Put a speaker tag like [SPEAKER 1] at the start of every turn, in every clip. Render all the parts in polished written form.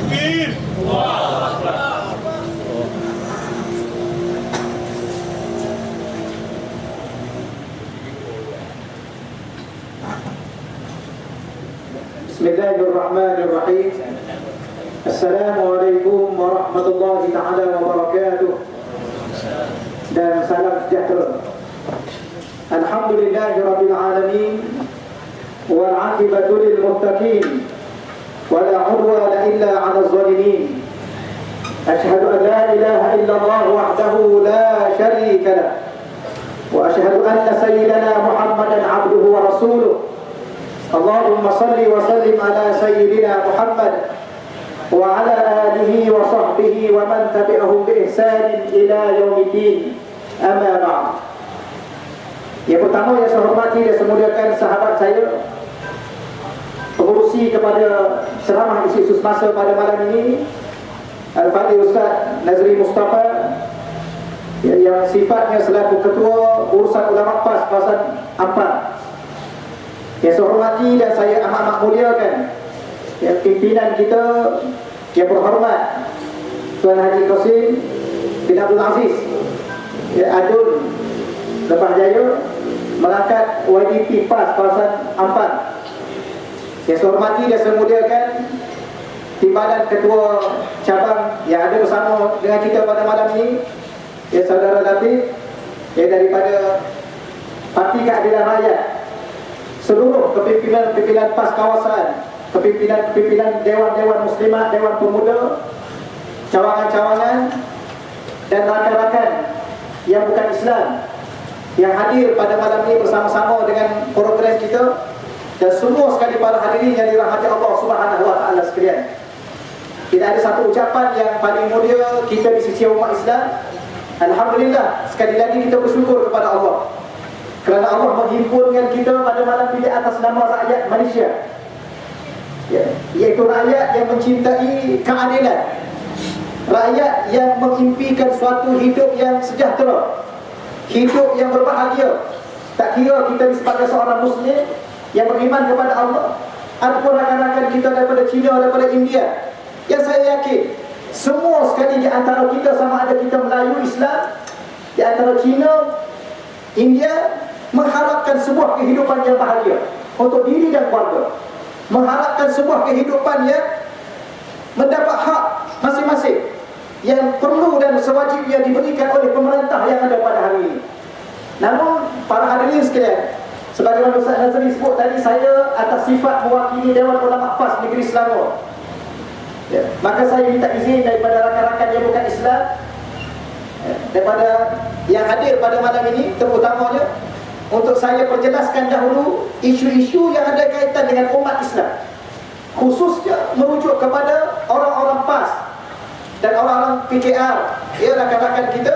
[SPEAKER 1] Takbir.
[SPEAKER 2] Bismillahirrahmanirrahim. Assalamualaikum warahmatullahi ta'ala wabarakatuh. Dan salam sejahtera. Alhamdulillahi rabbil alamin. Wal 'aqibatu lil muttaqin. Wala 'udwana illa 'alal zalimin. Asyhadu an la ilaha illallah wahdahu la syarika lah. Wa asyhadu anna sayyidana Muhammadan 'abduhu wa rasuluh. Allahumma salli wa sallim ala sayyidina Muhammad wa ala alihi wa sahbihi wa man tabi'ahum bi ihsanin ila yaumiddin. Amma ba'd. Yang pertama yang saya hormati dan saya muliakan sahabat saya, pengurusi kepada ceramah isu semasa pada malam ini, Al-Fadhil Ustaz Nazri Mustafa, yang sifatnya selaku ketua urusan ulama PAS kawasan Ampang. Yang saya hormati dan saya amat muliakan pimpinan kita yang berhormat Tuan Haji Qasim bin Abdul Aziz Adun Lebah Jaya, melangkat YDP PAS kawasan Ampang. Yang saya hormati dan saya muliakan timbalan ketua cabang yang ada bersama dengan kita pada malam ini, Saudara Latif, daripada Parti Keadilan Rakyat. Seluruh kepimpinan PAS kawasan, kepimpinan Dewan-Dewan Muslimat, Dewan Pemuda, cawangan-cawangan dan rakan-rakan yang bukan Islam yang hadir pada malam ini bersama-sama dengan program kita, dan semua sekali para hadirin yang dirahmati Allah Subhanahu wa taala sekalian. Tidak ada satu ucapan yang paling mulia kita di sisi umat Islam. Alhamdulillah, sekali lagi kita bersyukur kepada Allah kerana Allah menghimpunkan kita pada malam ini atas nama rakyat Malaysia, iaitu rakyat yang mencintai keadilan, rakyat yang mengimpikan suatu hidup yang sejahtera, hidup yang berbahagia. Tak kira kita sebagai seorang Muslim yang beriman kepada Allah, ataupun rakan-rakan kita daripada China, daripada India, yang saya yakin semua sekali di antara kita, sama ada kita Melayu Islam, di antara China, India, mengharapkan sebuah kehidupan yang bahagia untuk diri dan keluarga, mengharapkan sebuah kehidupan yang mendapat hak masing-masing yang perlu dan sewajibnya diberikan oleh pemerintah yang ada pada hari ini. Namun para hadirin sekalian, sebagaimana Ustaz Nazri sebut tadi, saya atas sifat mewakili Dewan Ulama PAS Negeri Selangor, maka saya minta izin daripada rakan-rakan yang bukan Islam, daripada yang hadir pada malam ini, terutamanya untuk saya perjelaskan dahulu isu-isu yang ada kaitan dengan umat Islam, khususnya merujuk kepada orang-orang PAS dan orang-orang PKR, rakan-rakan kita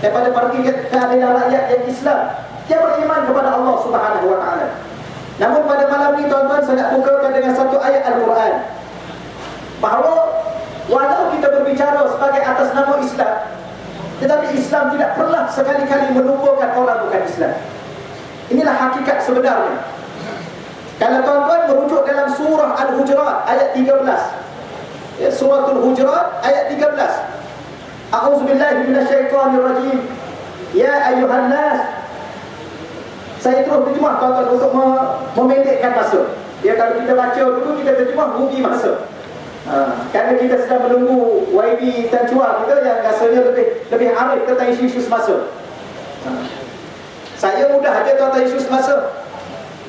[SPEAKER 2] daripada Parti Keadilan Rakyat yang Islam, yang beriman kepada Allah Subhanahu wa taala. Namun pada malam ini tuan-tuan, saya nak bukakan dengan satu ayat Al-Quran, bahawa walau kita berbicara sebagai atas nama Islam, tetapi Islam tidak pernah sekali-kali melupakan orang bukan Islam. Inilah hakikat sebenarnya. Kalau tuan-tuan merujuk dalam surah Al-Hujurat ayat 13, Suratul Hujurat ayat 13, A'udzubillahi minasyaitonirrajim, ya ayyuhan nas. Saya terus terjemah tuan-tuan untuk memendekkan masa. Kalau kita baca dulu, kita terjemah rugi masa. Kerana kita sedang menunggu YB Tan Chua kita yang rasanya lebih arif tentang isu-isu semasa. Saya mudah aja tuan-tuan isu semasa.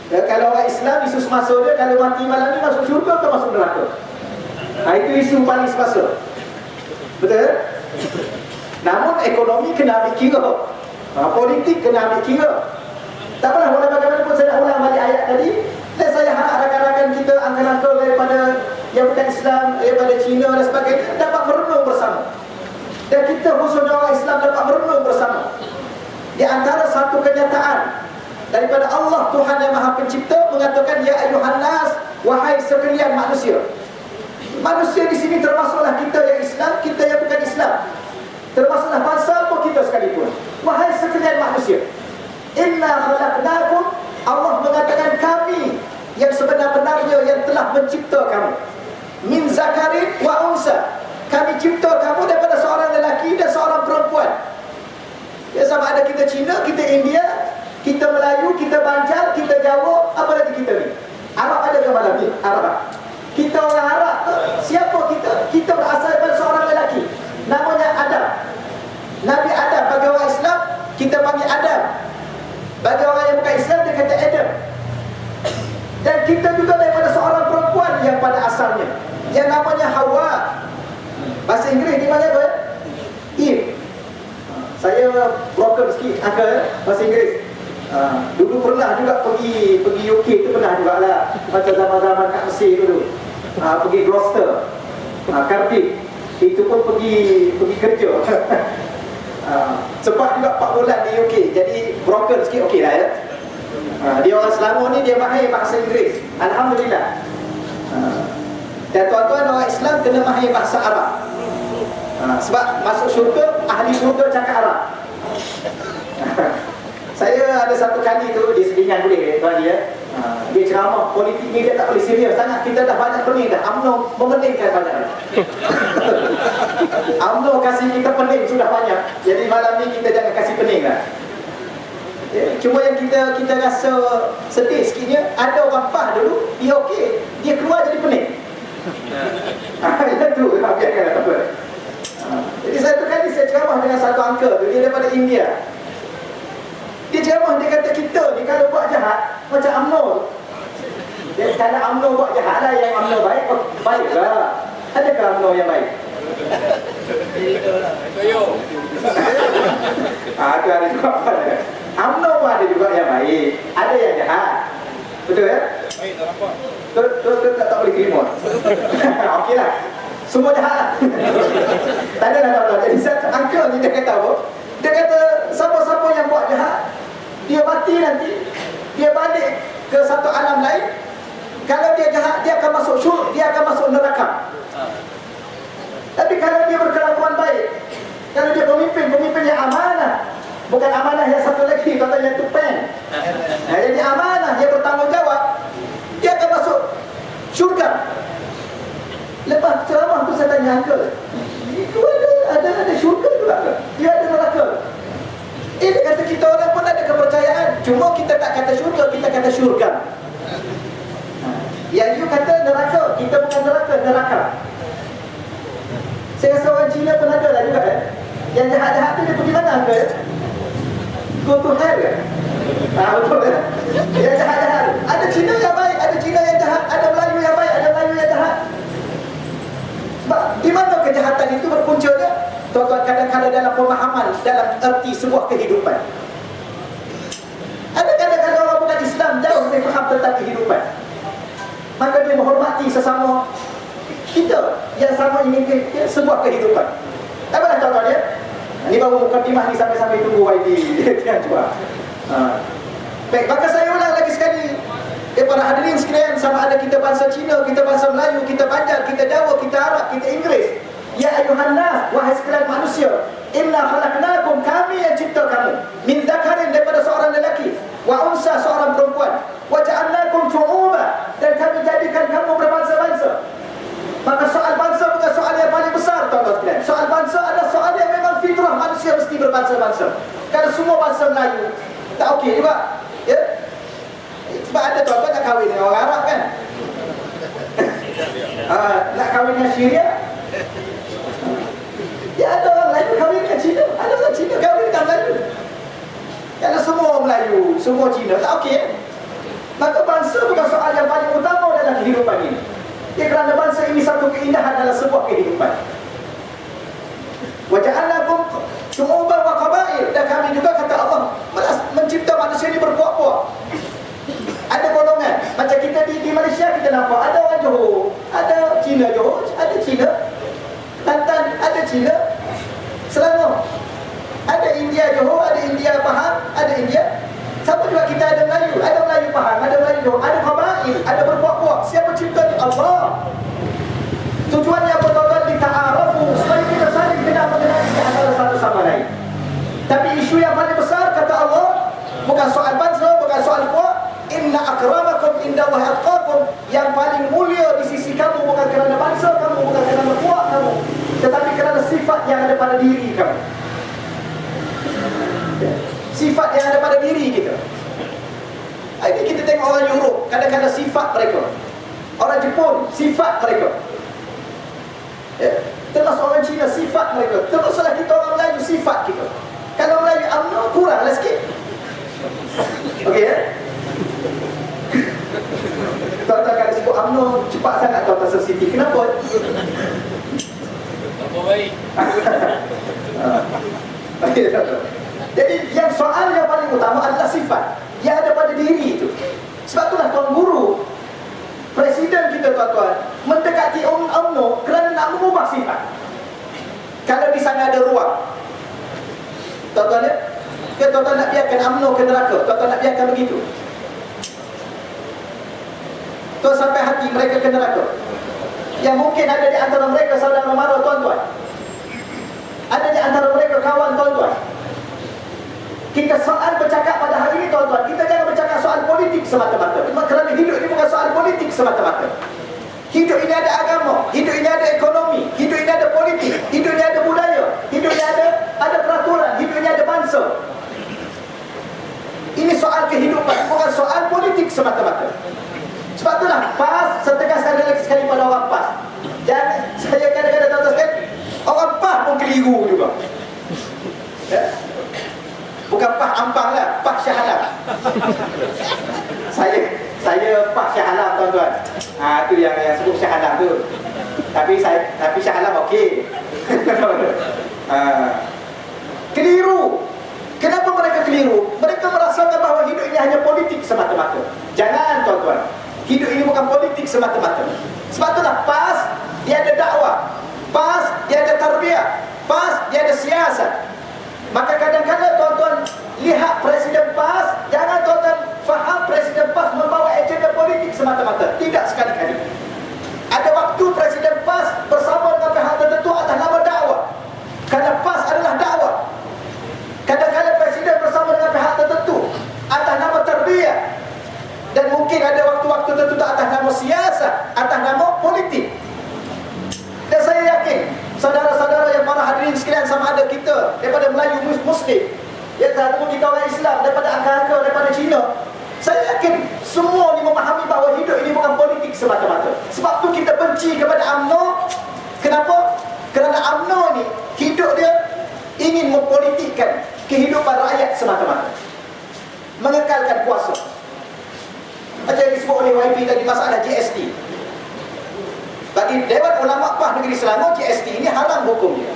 [SPEAKER 2] Kalau orang Islam, isu semasa dia, kalau mati malam ni masuk syurga atau masuk neraka, itu isu paling semasa. Betul? Namun ekonomi kena ambil kira, politik kena ambil kira. Tak apalah, walau bagaimanapun saya nak ulang balik ayat tadi. Dan saya harap rakan-rakan kita, angkatan daripada yang bukan Islam, daripada Cina dan sebagainya, dapat merenung bersama. Dan kita khususnya orang Islam dapat merenung bersama. Di antara satu kenyataan daripada Allah Tuhan yang Maha Pencipta mengatakan, ya ayuhan nas, wahai sekalian manusia. Manusia di sini termasuklah kita yang Islam, kita yang bukan Islam, termasuklah bangsa apa kita sekalipun. Wahai sekalian manusia, inna khalaqnakum, Allah mengatakan kami yang sebenar-benarnya yang telah mencipta kamu, min zakarin wa unsa, Ya, sama ada kita Cina, kita India, kita Melayu, kita Banjar, kita Jawa, apa lagi kita ni? Arab ada ke malam ni? Arab. Kita orang Arab, siapa kita? Kita berasal daripada seorang lelaki, namanya Adam. Nabi Adam, bagi orang Islam kita panggil Adam. Bagi orang yang bukan Islam dia kata Adam. Dan kita juga daripada seorang perempuan yang pada asalnya, yang namanya Hawa. Bahasa Inggeris ni mana apa? Eve. Saya broken sikit bahasa Inggeris. Dulu pernah juga pergi UK tu, pernah juga lah, macam zaman-zaman kat Mesir dulu. Pergi Gloucester, Cardiff, itu pun pergi kerja. Sempat juga 4 bulan di UK. Jadi broken sikit, okey lah ya. Dia orang Selangor ni, dia mahir bahasa Inggeris, alhamdulillah. Dan tuan-tuan orang Islam kena mahir bahasa Arab. Sebab masuk syurga, ahli syurga cakap Arab. Saya ada satu kali tu di Selingan boleh tuan dia. Dia ceramah politik ni, dia tak boleh serius sangat. Kita dah banyak pening dah. UMNO memeningkan banyak. UMNO kasih kita pening sudah banyak. Jadi malam ni kita jangan kasih pening lah. Cuma yang kita rasa sedih sikitnya, ada orang PAH dulu, dia okey, dia keluar jadi pening. Itu biarkan tak apa. Jadi satu kali saya ceramah dengan satu uncle tu, dia daripada India. Dia ceramah, dia kata kita ni kalau buat jahat macam UMNO. Dia kalau UMNO buat jahat lah, yang UMNO baik, baiklah. Adakah UMNO yang baik? Itu ada juga apa? UMNO pun ada juga yang baik, ada yang jahat. Betul ya? Baik, tak nampak. Tak boleh terima. Okey lah, semua jahat lah. Tak ada lah tuan-tuan. Jadi satu uncle ni dia kata apa? Dia kata siapa-siapa yang buat jahat, dia mati nanti, dia balik ke satu alam lain. Kalau dia jahat, dia akan masuk syurga, dia akan masuk neraka. Tapi kalau dia berkelakuan baik, kalau dia pemimpin yang amanah, bukan amanah yang satu lagi, tuan-tuan, yang tupen. Jadi amanah, dia bertanggungjawab, dia akan masuk syurga. Lepas ceramah tu saya tanya uncle, itu ada syurga juga ke? Dia ada neraka? Dia kata kita orang pun ada kepercayaan, cuma kita tak kata syurga, kita kata syurga. Yang you kata neraka, kita bukan neraka. Saya rasa orang Cina pun ada lah juga yang jahat-jahat tu dia pergi mana ke? Go to hell ke? Betul kan? Yang jahat-jahat, ada Cina yang baik, ada Cina yang jahat, ada Melayu yang baik, ada Melayu yang jahat. Sebab di mana kejahatan itu berpuncanya? Tuan-tuan, kadang-kadang dalam pemahaman, dalam erti sebuah kehidupan. Ada kadang-kadang orang bukan Islam jauh lebih faham tentang kehidupan, maka dia menghormati sesama kita yang sama ingin sebuah kehidupan. Tak apalah tuan-tuan ya. Ini baru mukadimah ni, sampai-sampai tunggu YD dia jual. Baik, maka saya ulang lagi sekali. Para hadirin sekalian, sama ada kita bangsa Cina, kita bangsa Melayu, kita Banjar, kita Jawa, kita Arab, kita Inggeris. Ya ayuhan nas, wahai sekalian manusia, inna khalaqnakum, kami yang cipta kamu, min dzakarin, daripada seorang lelaki, wa unsa, seorang perempuan, wa ja'alnakum syu'uba, dan kami jadikan kamu berbangsa-bangsa. Maka soal bangsa bukan soal yang paling besar, tuan-tuan sekalian. Soal bangsa adalah soal yang memang fitrah manusia mesti berbangsa-bangsa. Kalau semua bangsa Melayu, tak okey juga, ya? Sebab ada tuan-tuan nak kahwin dengan orang Arab kan? Nak kahwin dengan Syria, ya ada orang Melayu kahwin dengan Cina, ada orang Cina kahwin dengan Melayu. Kalau semua Melayu, semua Cina, tak okey ya? Maka bangsa bukan soal yang paling utama dalam kehidupan ini. Ya, kerana bangsa ini satu keindahan dalam sebuah kehidupan. Wa ja'alnakum syu'uban wa qabail, dan kami juga kata Allah mencipta manusia ini berpuak-puak. Ada golongan. Macam kita di Malaysia kita nampak ada orang Johor, ada Cina Johor, ada Cina Kelantan, ada Cina Selangor, ada India Johor, ada India Pahang, ada India. Sama juga kita ada Melayu Pahang, ada Melayu Johor, ada qabail, ada berpuak-puak. Siapa cipta ni? Allah. Tujuannya apa tuan-tuan? Dita'arafu, supaya kita saling kenal mengenai antara satu sama lain. Tapi isu yang paling besar kata Allah, bukan soal bangsa, bukan soal puak. Inna akramakum indallahi atqakum, yang paling mulia di sisi kamu bukan kerana bangsa kamu, bukan kerana puak kamu, tetapi kerana sifat yang ada pada diri kamu. sifat yang ada pada diri kita. Ini kita tengok orang Europe, kadang-kadang sifat mereka. Orang Jepun, sifat mereka. Termasuk orang Cina, sifat mereka. Termasuklah kita orang Melayu, sifat kita. Kalau Melayu UMNO, kuranglah sikit. Okey ya? Tuan-tuan kalau sebut UMNO, cepat sangat tuan-tuan sensitif. Kenapa?
[SPEAKER 1] Apa baik?
[SPEAKER 2] Jadi yang soal yang paling utama adalah sifat yang ada pada diri itu. Sebab itulah Tuan Guru, Presiden kita tuan-tuan, mendekati UMNO kerana nak mengubah sifat. Kalau di sana ada ruang, tuan-tuan ya, ke tuan-tuan nak biarkan UMNO ke neraka? Tuan-tuan nak biarkan begitu? Tuan sampai hati mereka ke neraka? Yang mungkin ada di antara mereka saudara mara tuan-tuan, ada di antara mereka kawan tuan-tuan. Kita soal bercakap pada hari ini tuan-tuan, kita jangan bercakap soal politik semata-mata. Kerana hidup ini bukan soal politik semata-mata. Hidup ini ada agama, hidup ini ada ekonomi, hidup ini ada politik, hidup ini ada budaya, hidup ini ada peraturan, hidup ini ada bangsa. Ini soal kehidupan, bukan soal politik semata-mata. Sebab itulah PAS, setegaskan lagi sekali pada orang PAS. Jangan, saya kadang-kadang tuan-tuan sekalian, orang PAS pun keliru juga. Ya? Bukan PAS Ampang lah, PAS Shah Alam. Saya PAS Shah Alam tuan-tuan. Itu yang sebut Shah Alam tu. Tapi Shah Alam okey. Keliru. Kenapa mereka keliru? Mereka merasakan bahawa hidup ini hanya politik semata-mata. Jangan tuan-tuan. Hidup ini bukan politik semata-mata. Sebab itulah PAS, dia ada dakwah. PAS, dia ada tarbiyah. PAS, dia ada siasat. Maka kadang-kadang tuan-tuan lihat Presiden PAS, jangan tuan-tuan faham Presiden PAS membawa agenda politik semata-mata. Tidak sekali-kali. Ada waktu Presiden PAS bersama dengan pihak tertentu atas nama dakwah. Kerana PAS adalah dakwah. Kadang-kadang Presiden bersama dengan pihak tertentu atas nama tarbiyah. Dan mungkin ada waktu-waktu tertentu atas nama siasat, atas nama politik. Dan saya yakin saudara-saudara yang para hadirin sekalian, sama ada kita daripada Melayu Muslim, ya, ataupun kita orang Islam, daripada akar-akar, daripada Cina, saya yakin semua ni memahami bahawa hidup ini bukan politik semata-mata. Sebab tu kita benci kepada UMNO. Kenapa? Kerana UMNO ni hidup dia ingin mempolitikkan kehidupan rakyat semata-mata, mengekalkan kuasa. Macam yang disebut oleh YB tadi, masalah GST. Bagi Dewan Ulama PAS Negeri Selangor, GST ini haram hukumnya.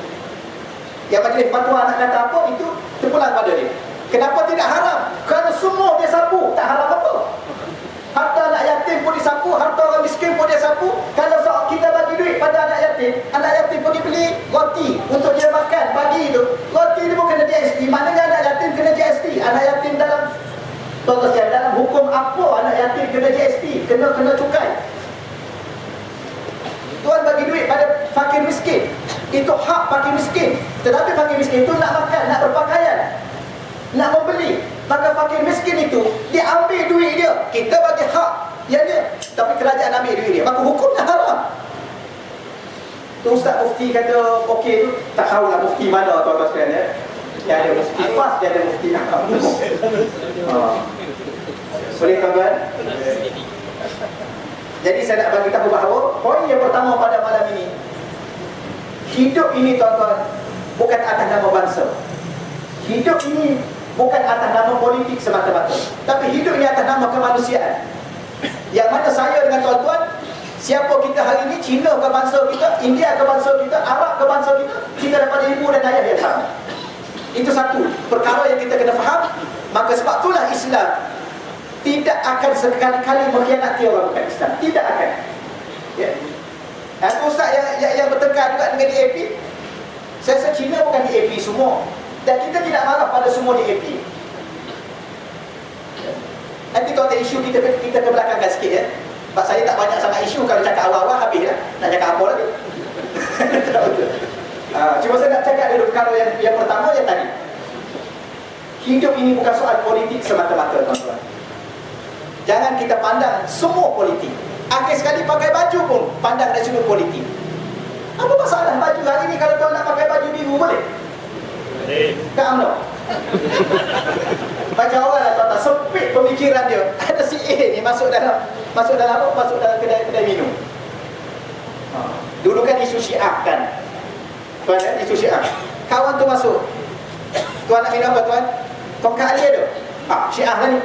[SPEAKER 2] Yang majlis fatwa nak kata apa, itu terpulang pada dia. Kenapa tidak haram? Kerana semua dia sapu, tak haram apa. Harta anak yatim pun disapu, harta orang miskin pun dia sapu. Kalau kita bagi duit pada anak yatim pergi beli roti untuk dia makan pagi itu, roti ni pun kena GST. Maknanya anak yatim kena GST. Anak yatim dalam hukum apa anak yatim kena GST, kena cukai. Tuan bagi duit pada fakir miskin, itu hak fakir miskin. Tetapi fakir miskin itu nak makan, nak berpakaian, nak membeli. Maka fakir miskin itu diambil duit dia, kita bagi hak yang dia, tapi kerajaan ambil duit dia, maka hukumnya haram. Tu Ustaz Mufti kata okey tu, tak tahulah Mufti mana tuan-tuan sekalian ya. Yang ada Mufti PAS, dia ada Mufti boleh tuan-tuan? Jadi saya nak bagi tahu bahawa poin yang pertama pada malam ini, hidup ini tuan-tuan bukan atas nama bangsa. Hidup ini bukan atas nama politik semata-mata, tapi hidup ini atas nama kemanusiaan. Yang mana saya dengan tuan-tuan, siapa kita hari ini, Cina ke bangsa kita, India ke bangsa kita, Arab ke bangsa kita, kita daripada ibu dan ayah yang sama. Itu satu perkara yang kita kena faham. Maka sebab itulah Islam tidak akan sekali-kali mengkhianati orang bukan Islam. Tidak akan. Ya. Ustaz yang bertengkar juga dengan DAP, saya rasa Cina bukan DAP semua. Dan kita tidak marah pada semua DAP. Ya. Nanti tuan-tuan isu kita ke belakangkan sikit ya. Sebab saya tak banyak sangat isu. Kalau cakap awal-awal habis ya. Nak cakap apa lagi? Cuma saya nak cakap dulu perkara yang pertama yang tadi. Hidup ini bukan soal politik semata-mata tuan-tuan. Jangan kita pandang semua politik. Akhir sekali pakai baju pun pandang dari sudut politik. Apa masalah baju hari ni? Kalau tuan nak pakai baju biru boleh? Boleh. Tak UMNO? Macam orang lah tuan-tuan, sempit pemikiran dia. Ada si A ni masuk dalam kedai minum. Dulu kan isu Syiah kan. Tuan ya, isu Syiah. Kawan tu masuk. Tuan nak minum apa tuan? Tongkat Ali ada? Syiah lah ni.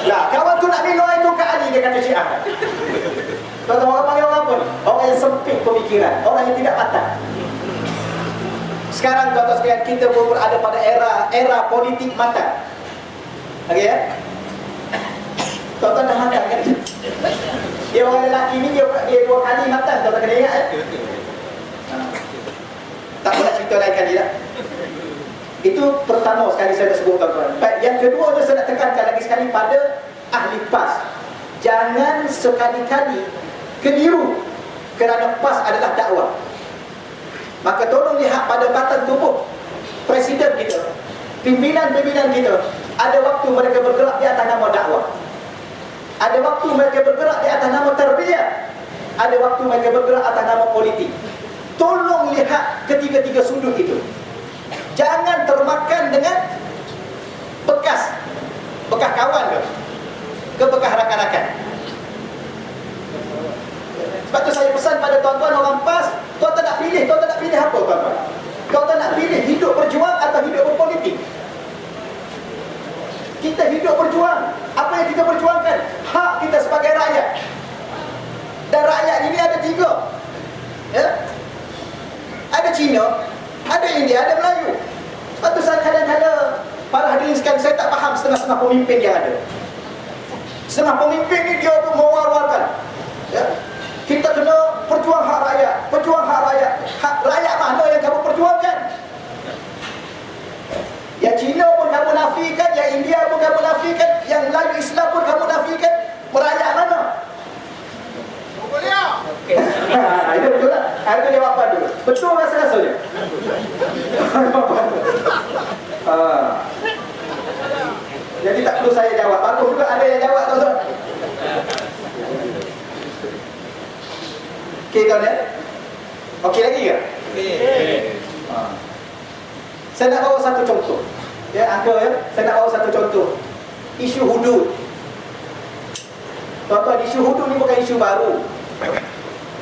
[SPEAKER 2] Lah, kawan tu nak minum air tongkat Ali, dia kata Syiah. Tuan-tuan, orang panggil orang apa ni? Orang yang sempit pemikiran, orang yang tidak patah. Sekarang tuan-tuan sekalian, kita berada pada era politik matang. Okey ya? Tuan-tuan dah matang kan? Dia orang lelaki ni, dia 2 kali matang. Tuan-tuan kena ingat Tak boleh cerita lain kali lah. Itu pertama sekali saya nak sebut tuan-tuan. Yang kedua tu saya nak tekankan lagi sekali pada ahli PAS. Jangan sekali-kali keliru kerana PAS adalah dakwah. Maka tolong lihat pada batang tubuh presiden kita, pimpinan-pimpinan kita. Ada waktu mereka bergerak di atas nama dakwah. Ada waktu mereka bergerak di atas nama tarbiyah. Ada waktu mereka bergerak atas nama politik. Tolong lihat ketiga-tiga sudut itu. Jangan termakan dengan bekas kawan ke bekas rakan-rakan. Sebab tu saya pesan pada tuan-tuan orang PAS, tuan-tuan nak pilih apa tuan-tuan? Tuan-tuan nak pilih hidup berjuang atau hidup berpolitik? Kita hidup berjuang. Apa yang kita perjuangkan? Hak kita sebagai rakyat. Dan rakyat ini ada 3. Ya? Ada Cina, ada India, ada Melayu. Sebab tu saya kadang-kadang para hadirin sekalian, saya tak faham setengah-setengah pemimpin yang ada. Setengah pemimpin ni dia pun mewar-warkan. Ya? Kita kena perjuang hak rakyat. Perjuang hak rakyat. Hak rakyat mana yang kamu perjuangkan? Yang Cina pun kamu nafikan, yang India pun kamu nafikan, yang Melayu Islam pun kamu nafikan. Rakyat mana? Okay. Itu betul lah. Itu jawapan dulu. Betul rasa-rasanya. Jadi tak perlu saya jawab. Bagus juga ada yang jawab tuan-tuan. Okey tuan ya? Okey lagi ke? Okey. Saya nak bawa satu contoh. Ya, Uncle ya. Saya nak bawa satu contoh. Isu hudud. Tuan-tuan, isu hudud ni bukan isu baru.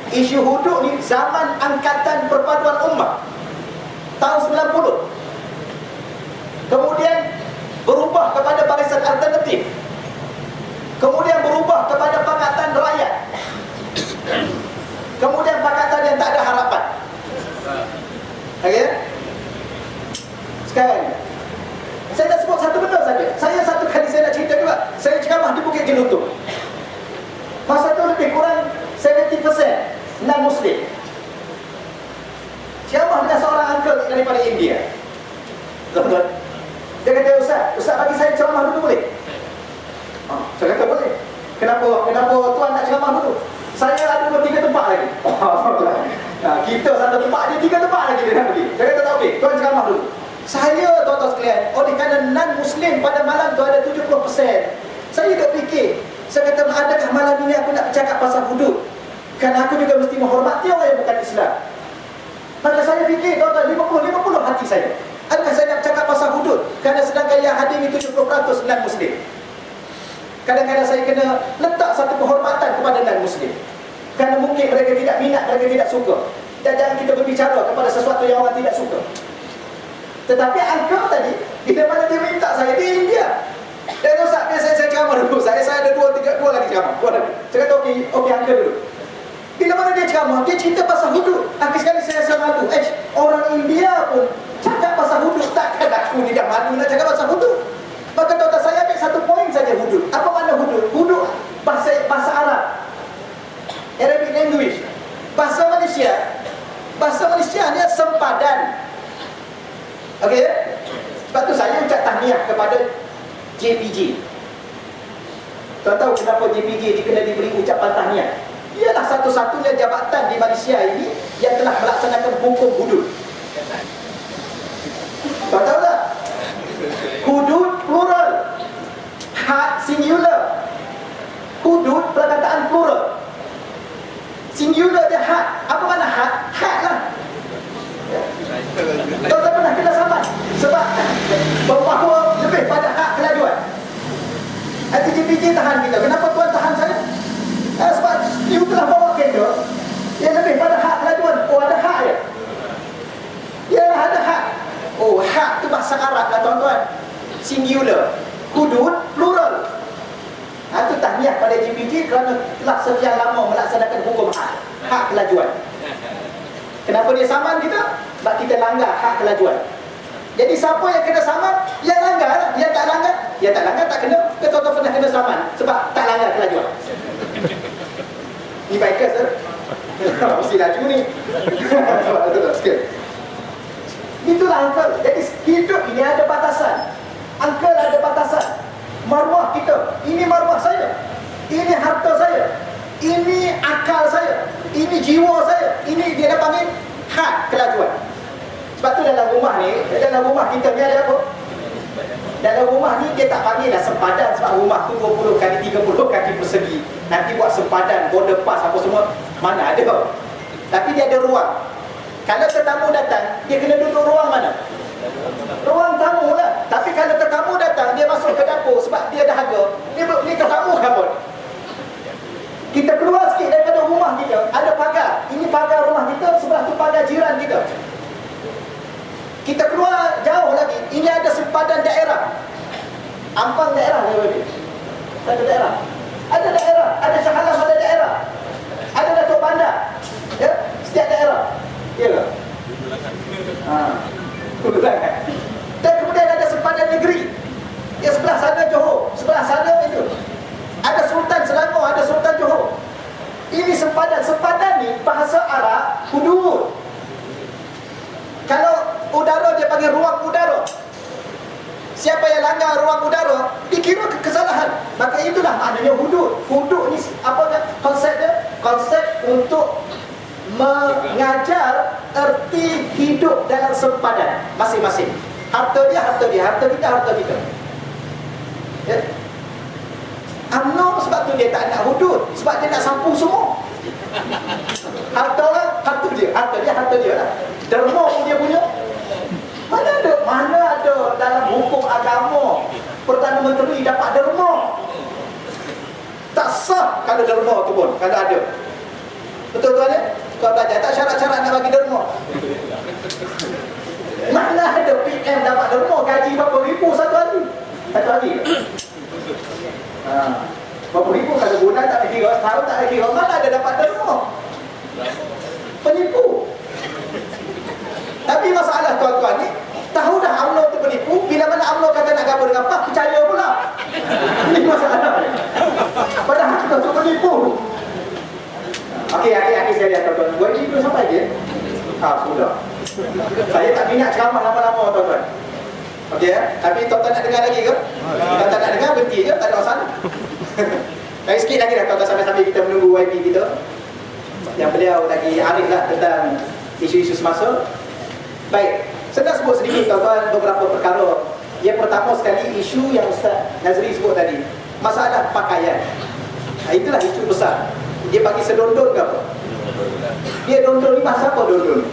[SPEAKER 2] Isu hudud ni zaman Angkatan Perpaduan Ummah tahun 90. Kemudian berubah kepada Barisan Alternatif. Kemudian berubah kepada Pakatan Rakyat. Kemudian Pakatan yang tak ada harapan. Okey? Sekarang saya nak sebut satu benda saja. Satu kali saya nak cerita juga. Saya ceramah di Bukit Jelutong. Masa tu lebih kurang 70% non-Muslim. Ceramah dengan seorang uncle daripada India. Tuan-tuan, dia kata, Ustaz bagi saya ceramah dulu boleh? Saya kata boleh. Kenapa tuan nak ceramah dulu? Saya ada 3 tempat lagi. Kita satu tempat, dia 3 tempat lagi dia nak pergi. Saya kata tak okey, tuan ceramah dulu. Saya tuan-tuan sekalian, oleh kerana non-Muslim pada malam tu ada 70%. Saya tak fikir, saya kata adakah malam ini aku nak bercakap pasal hudud? Kerana aku juga mesti menghormati orang yang bukan Islam. Maka saya fikir tuan-tuan, 50-50 hati saya. Adakah saya nak bercakap pasal hudud? Kerana sedangkan yang hadir ni 70% non-Muslim. Kadang-kadang saya kena letak satu penghormatan kepada non-Muslim. Kerana mungkin mereka tidak minat, mereka tidak suka. Dan jangan kita berbicara kepada sesuatu yang orang tidak suka. Tetapi angka tadi, bila mana dia minta saya, dia India. Dan Ustaz, biasa saya ceramah dulu. Saya ada 2 lagi ceramah. Saya kata okey angka dulu. Bila mana dia ceramah, dia cerita pasal hudud. Akhir sekali saya rasa malu. Orang India pun cakap pasal hudud. Takkan aku ni dah malu nak cakap pasal hudud. Maka tuan-tuan, saya ambil satu poin saja hudud. Apa makna hudud? Hudud bahasa Arab, Arabic language. Bahasa Malaysia ni sempadan. Okey? Sebab tu saya ucap tahniah kepada JPJ. Tuan tahu kenapa JPJ kena diberi ucapan tahniah? Ialah satu-satunya jabatan di Malaysia ini yang telah melaksanakan hukum hudud. Tuan tahu tak? Hudud plural, had singular. Hudud perkataan plural, singular dia had. Apa makna had? Had lah. Tuan-tuan pernah kena saman. Sebab Hati JPJ tahan kita. Kenapa tuan tahan saya? Sebab you telah bawa kereta yang lebih pada hak kelajuan. Oh, ada hak ya? Yalah, ada hak. Oh, hak tu bahasa Arab lah tuan-tuan. Singular. Hudud, plural. Itu tahniah pada JPJ kerana telah sekian lama melaksanakan hukum hak kelajuan. Kenapa dia saman kita? Sebab kita langgar hak kelajuan. Jadi siapa yang kena saman, yang langgar lah. Yang tak langgar tak kena. Tuan-tuan pernah kena saman sebab tak langgar kelajuan. Ni bikers kan? Mesti laju ni. Itulah uncle. Jadi hidup ini ada batasan. Uncle ada batasan. Maruah kita, ini maruah saya, ini harta saya, ini akal saya, ini jiwa saya. Ini dia dah panggil hak kelajuan. Sebab tu dalam rumah ni, dalam rumah kita ni ada apa? Dalam rumah ni dia tak panggil lah sempadan. Sebab rumah tu 20 kali 30 kaki persegi. Nanti buat sempadan, border pass apa semua, mana ada. Tapi dia ada ruang. Kalau tetamu datang, dia kena duduk ruang mana? Ruang tamu lah. Tapi kalau tetamu datang, dia masuk ke dapur sebab dia dahaga. Ni tetamu kan pun. Kita keluar sikit daripada rumah kita, ada pagar. Ini pagar rumah kita, sebelah tu pagar jiran kita. Kita keluar jauh lagi, ini ada sempadan daerah. Ampang daerah ni berarti. Ada daerah. Ada daerah, ada Shah Alam, ada daerah. Ada Datuk Bandar. Ya, setiap daerah. Ya ke? Dan kemudian ada sempadan negeri. Ya, sebelah sana Johor, sebelah sana itu. Ada Sultan Selangor, ada Sultan Johor. Ini sempadan. Sempadan ni bahasa Arab hudud. Kalau udara dia panggil ruang udara. Siapa yang langgar ruang udara dikira kesalahan. Maka itulah maknanya hudud. Hudud ni apa konsepnya? Konsep untuk mengajar erti hidup dalam sempadan masing-masing. Harta dia, harta dia. Harta kita, harta kita. Ya. UMNO sebab tu dia tak nak hudud. Sebab dia nak sapu semua. Harta orang, harta dia. Harta dia, harta dia lah. Derma pun dia punya. Mana ada dalam hukum agama Perdana Menteri dapat derma. Tak sah kalau derma tu pun. Kalau ada. Betul tuan ya? Kau belajar tak syarat-syarat nak bagi derma. Mana ada PM dapat derma, gaji berapa ribu satu hari? Satu hari ke? Berapa ribu kalau bulan tak ada kira, setahun tak ada kira. Mana ada dapat derma? Penipu. Tapi masalah tuan-tuan ni, tahu dah UMNO tu penipu. Bila mana UMNO kata nak gabung dengan PAS, percaya pula. Ini masalah. Padahal kita tu penipu. Okey, akhir-akhir saya lihat tuan-tuan. Buat ini belum sampai je? Sudah. Saya tak minat ceramah lama-lama tuan-tuan. Okey ya? Tapi tuan-tuan nak dengar lagi ke? Kalau tak nak dengar, berhenti je. Tak ada masalah. Lagi sikit lagi dah tuan-tuan sambil kita menunggu YB kita. Yang beliau lagi arif lah tentang isu-isu semasa. Baik, saya nak sebut sedikit tuan-tuan beberapa perkara. Yang pertama sekali, isu yang Ustaz Nazri sebut tadi. Masalah pakaian. Itulah isu besar. Dia bagi sedondon ke apa? Dia dondon ni bahasa apa dondon?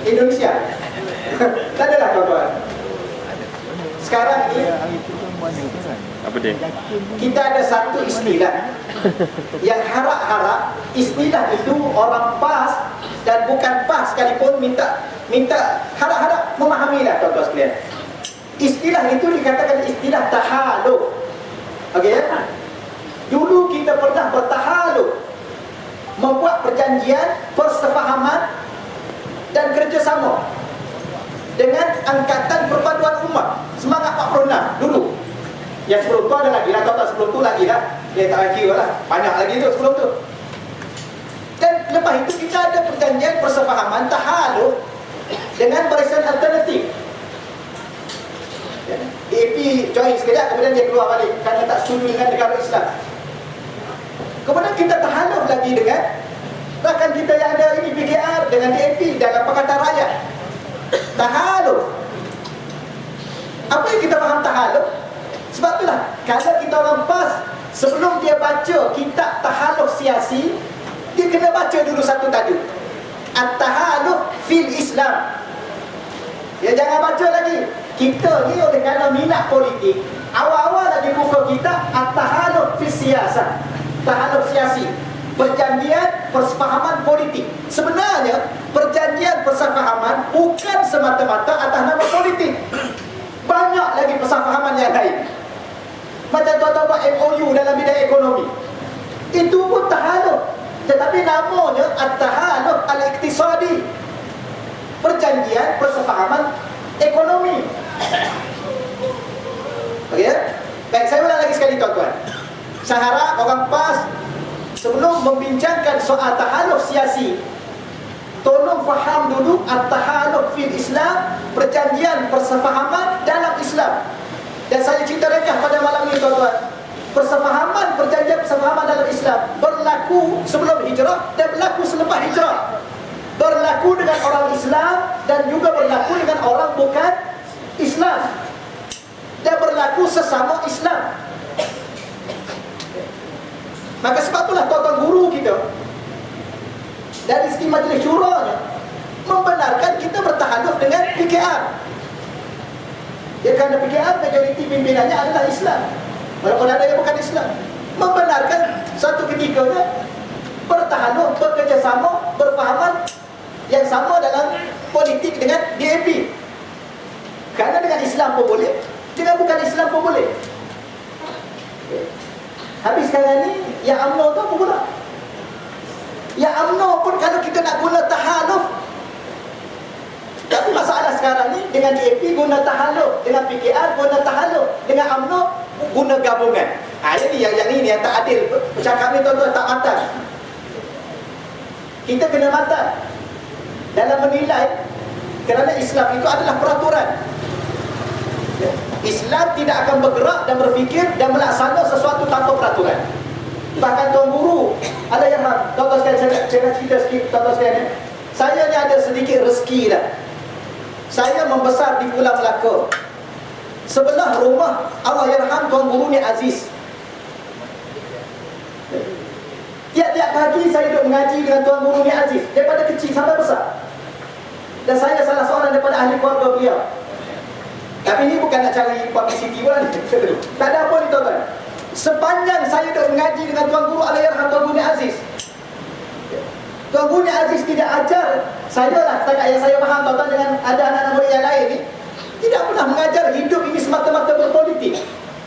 [SPEAKER 2] Indonesia. Tak adalah tuan-tuan. Sekarang ni apa dia? Kita ada satu istilah yang harap-harap istilah itu orang PAS dan bukan PAS sekalipun minta harap-harap memahamilah tuan-tuan sekalian. Istilah itu dikatakan istilah tahaluf. Okey ya? Dulu kita pernah bertahaluf, membuat perjanjian, persefahaman dan kerjasama dengan Angkatan Perpaduan Umat Semangat 46 dulu. Yang sebelum tu ada lagi lah, tuan-tuan, sebelum tu lagi lah. Dia tak kira lah, banyak lagi tu sebelum tu. Dan lepas itu kita ada perjanjian persefahaman tahaluf dengan barisan alternatif. AP join sekejap, kemudian dia keluar balik kerana tak setuju dengan negara Islam. Kemudian kita tahaluf lagi dengan rakan kita yang ada ini, PKR dengan DAP dalam Pakatan Rakyat. Tahaluf. Apa yang kita faham tahaluf? Sebab itulah kalau kita orang PAS, sebelum dia baca kitab tahaluf siasi, dia kena baca dulu satu tajuk, At-Tahaluf fil Islam. Dia jangan baca lagi Kita ni oleh kerana minat politik, awal-awal lagi buku kita at-tahaluf fi siyasah, tahaluf siasi, perjanjian persefahaman politik. Sebenarnya perjanjian persefahaman bukan semata-mata atas nama politik. Banyak lagi persefahaman yang lain. Macam tuan-tuan buat MOU dalam bidang ekonomi, itu pun tahaluf, tetapi namanya at-tahaluf al-iqtisadi, perjanjian persefahaman ekonomi. Okey ya? Baik, saya ulang lagi sekali tuan-tuan. Saya harap orang PAS sebelum membincangkan soal tahaluf siasi, tolong faham dulu at-tahaluf fil Islam, perjanjian persefahaman dalam Islam. Dan saya cerita ringkas pada malam ini tuan-tuan. Perjanjian persefahaman dalam Islam berlaku sebelum hijrah dan berlaku selepas hijrah. Berlaku dengan orang Islam dan juga berlaku dengan orang bukan Islam. Dan berlaku sesama Islam. Maka sebab itulah tuan-tuan guru kita dari segi majlis syuranya membenarkan kita bertahaluf dengan PKR. Ya, kerana PKR majoriti pimpinannya adalah Islam, walaupun ada yang bukan Islam. Membenarkan satu ketikanya bertahaluf, bekerjasama, berfahaman yang sama dalam politik dengan DAP. Kerana dengan Islam pun boleh, dengan bukan Islam pun boleh. Habis sekarang ni yang UMNO tu apa pula? Yang UMNO pun kalau kita nak guna tahaluf, tapi masalah sekarang ni dengan DAP guna tahaluf, dengan PKR guna tahaluf, dengan UMNO guna gabungan. Jadi yang ini yang tak adil. Bercakap ni tuan-tuan tak matang. Kita kena matang dalam menilai, kerana Islam itu adalah peraturan. Islam tidak akan bergerak dan berfikir dan melaksanakan sesuatu tanpa peraturan. Bahkan tuan guru, Allahyarham, tuan-tuan sekalian, saya nak cerita sikit tuan-tuan sekalian. Saya ni ada sedikit rezeki dah. Saya membesar di Pulau Melaka. Sebelah rumah Allahyarham tuan guru ni Aziz. Tiap-tiap pagi saya duduk mengaji dengan tuan guru ni Aziz, daripada kecil sampai besar. Dan saya salah seorang daripada ahli keluarga beliau. Tapi ini bukan nak cari publicity pun. Tak ada apa ni tuan-tuan. Sepanjang saya duduk mengaji dengan tuan guru Allahyarham tuan guru ni Aziz, tuan guru ni Aziz tidak ajar saya lah, setakat yang saya faham tuan-tuan, dengan ada anak-anak murid yang lain ni, tidak pernah mengajar hidup ini semata-mata berpolitik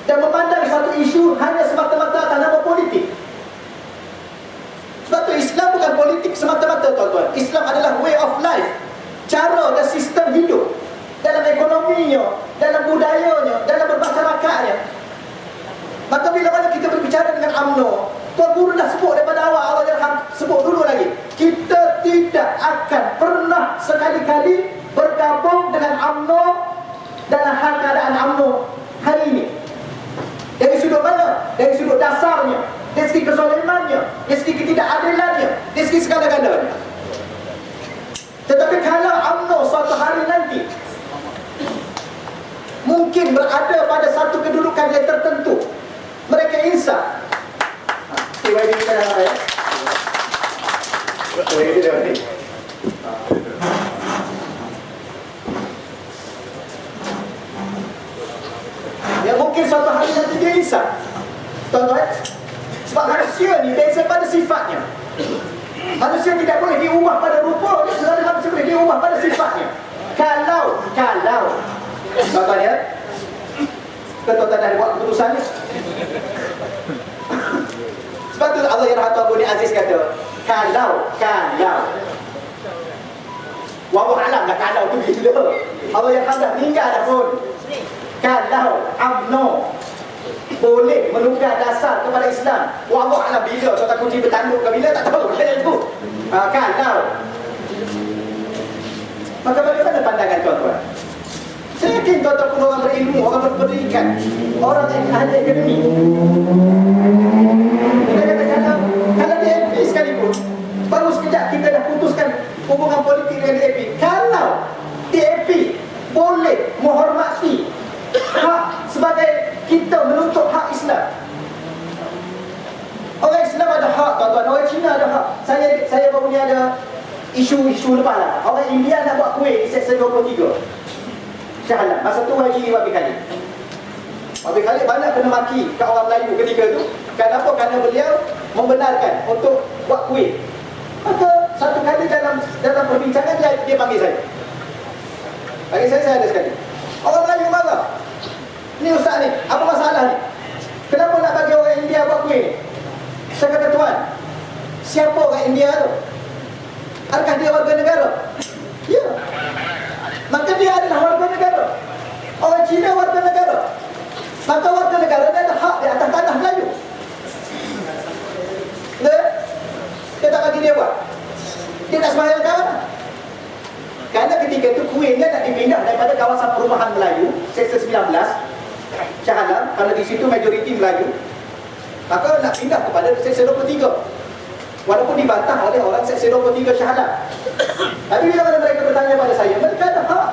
[SPEAKER 2] dan memandang satu isu hanya semata-mata atas nama politik. Sebab tu Islam bukan politik semata-mata tuan-tuan. Islam adalah way of life, cara dan sistem hidup, dalam ekonominya, dalam budayanya, dalam bermasyarakatnya. Maka bila mana kita berbicara dengan UMNO, tuan guru dah sebut daripada awal, Allahyarham sebut dulu lagi, kita tidak akan pernah sekali-kali bergabung dengan UMNO dalam hal keadaan UMNO hari ini. Dari sudut mana? Dari sudut dasarnya, dari segi kezalimannya, dari segi ketidakadilannya, dari segi segala-galanya. Tetapi kalau UMNO suatu hari nanti mungkin berada pada satu kedudukan yang tertentu, mereka insaf. YB kita dah apa ya? YB dah ni. Ya, mungkin suatu hari nanti dia insaf, tuan-tuan. Sebab manusia ni beza pada sifatnya. Manusia tidak boleh diubah pada rupa, selalu manusia boleh diubah pada sifatnya. Kalau tuan-tuan ya, tuan-tuan dah buat keputusan ni. Sebab tu Allahyarham tuan guru ni Aziz kata, kalau wallahu alam dah kalau tu bila Allahyarham dah meninggal dah pun, kalau UMNO boleh menukar dasar kepada Islam, wallahu alam bila, tuan-tuan kunci bertanduk ke bila tak tahu macam tu. Kalau maka bagaimana pandangan tuan-tuan? Saya yakin tuan-tuan pun orang berilmu, orang berpendidikan, orang yang ahli akademi. Kita kata kalau DAP sekalipun, baru sekejap kita dah putuskan hubungan politik dengan DAP. Kalau DAP boleh menghormati hak sebagai kita menuntut hak Islam. Orang Islam ada hak tuan-tuan, orang Cina ada hak. Saya baru ni ada isu lepas lah. Orang India nak buat kuih di Seksyen 23. Shah Alam. Masa tu YB Wabi Khalid. Wabi Khalid banyak kena maki kat orang Melayu ketika tu. Kenapa? Kerana beliau membenarkan untuk buat kuih. Maka satu kali dalam perbincangan dia panggil saya. Saya ada sekali. Orang Melayu marah. Ni ustaz ni, apa masalah ni? Kenapa nak bagi orang India buat kuih ni? Saya kata, tuan, siapa orang India tu? Adakah dia warga negara? Ya. Maka dia adalah warga negara. Orang Cina warga negara. Maka warga negara dia ada hak di atas tanah Melayu. Dia tak bagi dia buat. Dia nak sembahyang kat mana? Kerana ketika itu kuihnya nak dipindah daripada kawasan perumahan Melayu Sektor 19 Shah Alam, kerana di situ majoriti Melayu, maka nak pindah kepada Sektor 23, walaupun dibantah oleh orang Sektor 23 Shah Alam. Tapi bila mereka bertanya pada saya, mereka ada hak.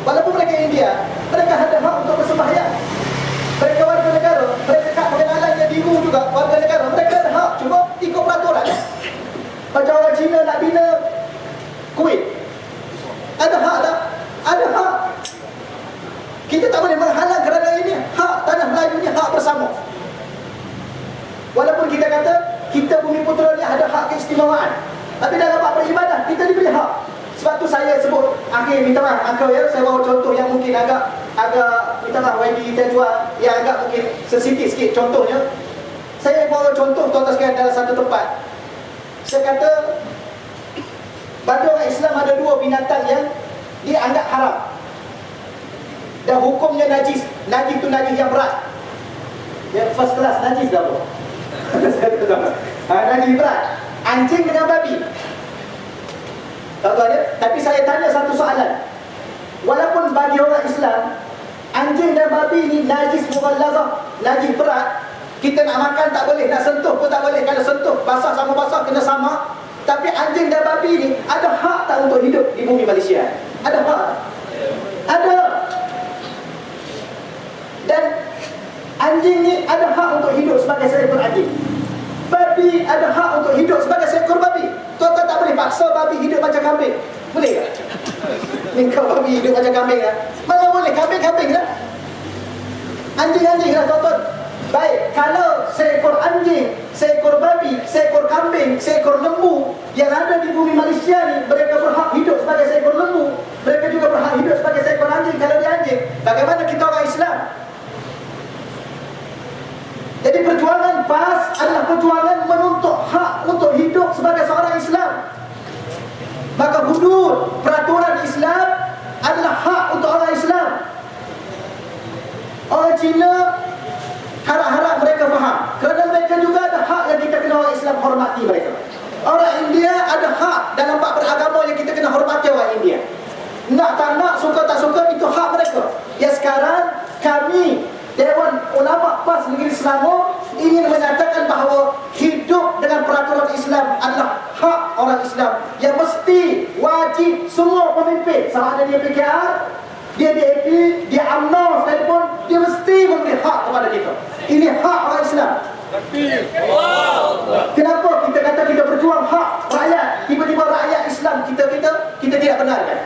[SPEAKER 2] Walaupun mereka India, mereka ada hak untuk bersembahyang. Mereka warga negara, mereka kat pengenalannya biru juga warga negara, mereka ada hak. Cuma ikut peraturan. Macam orang Cina nak bina Kuwait, ada hak tak? Ada hak. Kita tak boleh menghalang kerana ini hak tanah Melayu ni hak bersama. Walaupun kita kata kita Bumi Putera ni ada hak keistimewaan, tapi dalam bab beribadah kita diberi hak. Sebab tu saya sebut akhir, minta maaf Uncle ya, saya bawa contoh yang mungkin agak minta maaf YB kita jual yang agak mungkin sensitif sikit. Contohnya, saya bawa contoh tuan-tuan sekalian dalam satu tempat. Saya kata bagi orang Islam ada dua binatang yang dianggap haram dan hukumnya najis. Najis tu najis yang berat, ya, first class najis dah apa? Najis berat. Anjing dengan babi. Tuan-tuan ya, tapi saya tanya satu soalan. Walaupun bagi orang Islam anjing dan babi ni najis mughallazah, najis berat, kita nak makan tak boleh, nak sentuh pun tak boleh. Kalau sentuh basah sama basah kena sama. Tapi anjing dan babi ni ada hak tak untuk hidup di bumi Malaysia? Ada hak? Ada. Dan anjing ni ada hak untuk hidup sebagai seekor anjing. Babi ada hak untuk hidup sebagai seekor babi. Tuan-tuan tak boleh paksa babi hidup macam kambing. Boleh tak? Ni kau babi hidup macam kambing lah. Mana boleh, kambing-kambing lah. Anjing-anjing lah tuan-tuan. Baik, kalau seekor anjing, seekor babi, seekor kambing, seekor lembu yang ada di bumi Malaysia ni, mereka berhak hidup sebagai seekor lembu, mereka juga berhak hidup sebagai seekor anjing kalau dia anjing. Bagaimana kita orang Islam? Jadi perjuangan PAS adalah perjuangan menuntut hak untuk hidup sebagai seorang Islam. Maka hudud peraturan Islam adalah hak untuk orang Islam. Orang Cina harap-harap mereka faham, kerana mereka juga ada hak yang kita kena orang Islam hormati mereka. Orang India ada hak dalam bab beragama yang kita kena hormati orang India. Nak tak nak, suka tak suka, itu hak mereka. Ya, sekarang kami Dewan Ulama PAS Negeri Selangor ingin menyatakan bahawa hidup dengan peraturan Islam adalah hak orang Islam yang mesti wajib semua pemimpin, sama ada dia PKR, dia DAP, dia UMNO sekalipun, dia mesti memberi hak kepada kita. Ini hak orang Islam. Kenapa kita kata kita berjuang hak rakyat, tiba-tiba rakyat Islam kita tidak benarkan?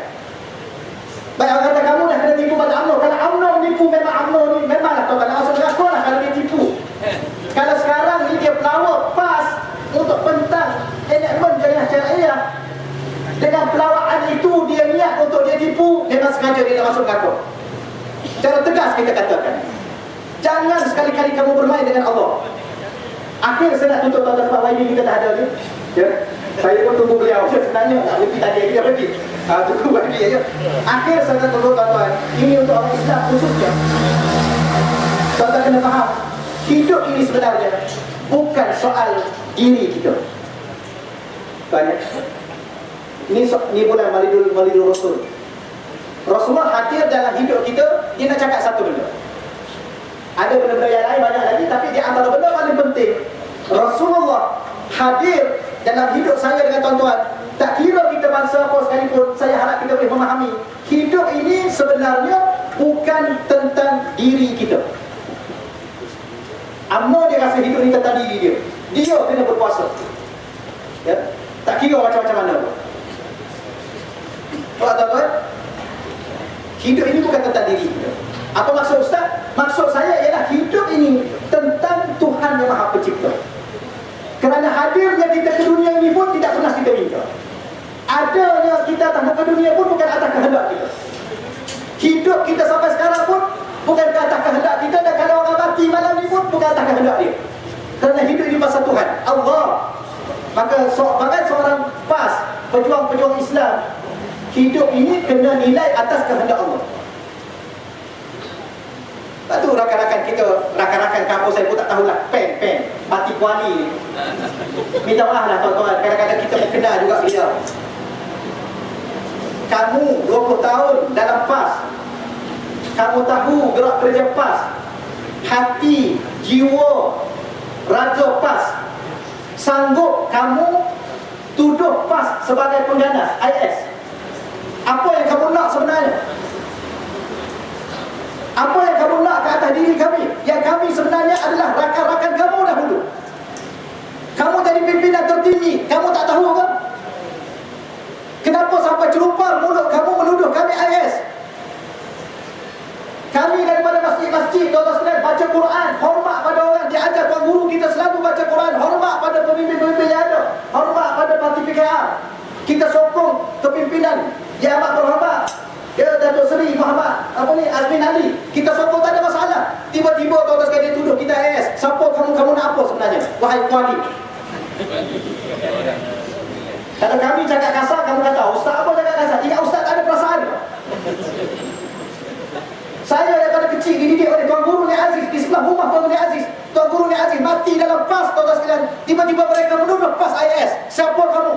[SPEAKER 2] Baik, orang kata kamu dah kena tipu pada UMNO. Kalau UMNO menipu, memang UMNO ni memanglah kau tak nak masuk neraka lah kalau dia tipu. Kalau sekarang ni dia pelawak PAS untuk bentang enakmen jariah syariah, dengan pelawaan itu dia niat untuk dia tipu, memang sengaja dia nak masuk neraka. Secara tegas kita katakan, jangan sekali-kali kamu bermain dengan Allah. Akhir saya nak tutup tuan-tuan sebab YB kita dah ada ni. Ya, saya pun tunggu beliau. Sebenarnya nak lebih tadi dia pergi. Tunggu YB aja. Akhir saya nak tutup tuan-tuan. Ini untuk orang Islam khususnya. Tuan-tuan kena faham, hidup ini sebenarnya bukan soal diri kita. Banyak. Ini bulan Maulidul Rasul. Rasulullah hadir dalam hidup kita, dia nak cakap satu benda. Ada benda-benda yang lain banyak lagi, tapi di antara benda paling penting, Rasulullah hadir dalam hidup saya dengan tuan-tuan. Tak kira kita bangsa apa sekalipun, saya harap kita boleh memahami, hidup ini sebenarnya bukan tentang diri kita. UMNO dia rasa hidup ni tentang diri dia. Dia kena berpuasa. Ya? Tak kira macam-macam mana pun. Tuan-tuan, Hidup ini bukan tentang diri kita. Apa maksud Ustaz? Maksud saya ialah hidup ini tentang Tuhan yang Maha Pencipta. Kerana hadirnya kita ke dunia ini pun tidak pernah kita minta. Adanya kita datang ke dunia pun bukan atas kehendak kita. Hidup kita sampai sekarang pun bukan ke atas kehendak kita, dan kalau orang mati malam ini pun bukan atas kehendak dia. Kerana hidup ini pasal Tuhan Allah. Maka sebagai seorang pejuang-pejuang Islam, hidup ini kena nilai atas kehendak Allah. Tak tu rakan-rakan kita, rakan-rakan kampus saya pun tak tahulah pen mati kuali. Minta maaf lah tuan-tuan, kadang-kadang kita berkenal juga beliau. Kamu 20 tahun dalam PAS, kamu tahu gerak kerja PAS, hati, jiwa, raga PAS. Sanggup kamu tuduh PAS sebagai pengganas IS. Apa yang kamu nak sebenarnya? Apa yang kamu nak ke atas diri kami? Yang kami sebenarnya adalah rakan-rakan kamu dahulu. Kamu jadi pimpinan tertinggi, kamu tak tahu kan? Kenapa sampai celupar mulut kamu menuduh kami IS? Kami daripada masjid-masjid, tuan-tuan sekalian, baca Quran, hormat pada orang, diajar tuan guru kita selalu baca Quran, hormat pada pemimpin-pemimpin yang ada, hormat pada parti PKR. Kita sokong kepimpinan yang amat berhormat, ya, Datuk Seri Muhammad Azmin Ali. Kita sokong, tak ada masalah. Tiba-tiba tuan-tuan sekalian dia tuduh kita IS. Siapa kamu nak apa sebenarnya? Wahai kuali. Kalau kami cakap kasar, kamu kata ustaz apa cakap kasar? Ingat ustaz tak ada perasaan. Saya daripada kecil dididik oleh Tuan Guru Ni Aziz di sebelah rumah Tuan Guru Ni Aziz. Tuan Guru Ni Aziz mati dalam PAS, tuan-tuan sekalian. Tiba-tiba mereka menuduh PAS IS. Siapa kamu?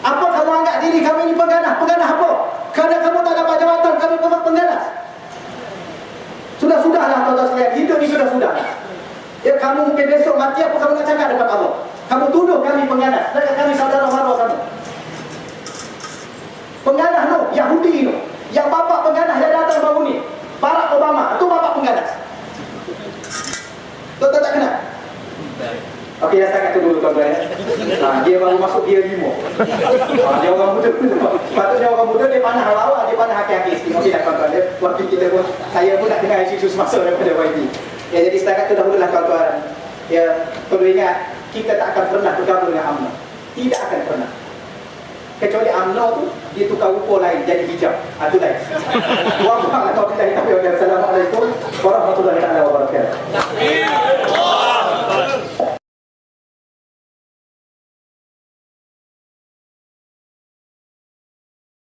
[SPEAKER 2] Apa kamu anggap diri kami ini pengganas? Pengganas apa? Kerana kamu tak dapat jawatan, kami memang pengganas. Sudah-sudahlah tuan-tuan sekalian, hidup ni sudah-sudah. Ya, kamu mungkin besok mati, apa kamu nak cakap depan Allah? Kamu tuduh kami pengganas, dan kami saudara mara kamu. Pengganas no, Yahudi no. Yang bapa pengganas yang datang baru ni, Barack Obama, itu bapa pengganas. Tuan-tuan tak kenal? Okey, dah sangat tu dulu tuan-tuan ya. Dia baru masuk dia 5. Dia orang muda. Patutnya orang muda dia panah awal, dia panah haki-haki sikit. Okey dah tuan-tuan ya. Waktu kita pun, saya pun nak dengar isu semasa daripada YB. Ya, jadi setakat tu dahululah tuan-tuan. Ya, perlu ingat, kita tak akan pernah bergabung dengan UMNO. Tidak akan pernah. Kecuali UMNO tu dia tukar rupa lain jadi hijab. Itu lain. Wallahualam. Assalamualaikum warahmatullahi wabarakatuh.